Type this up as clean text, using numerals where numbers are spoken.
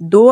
2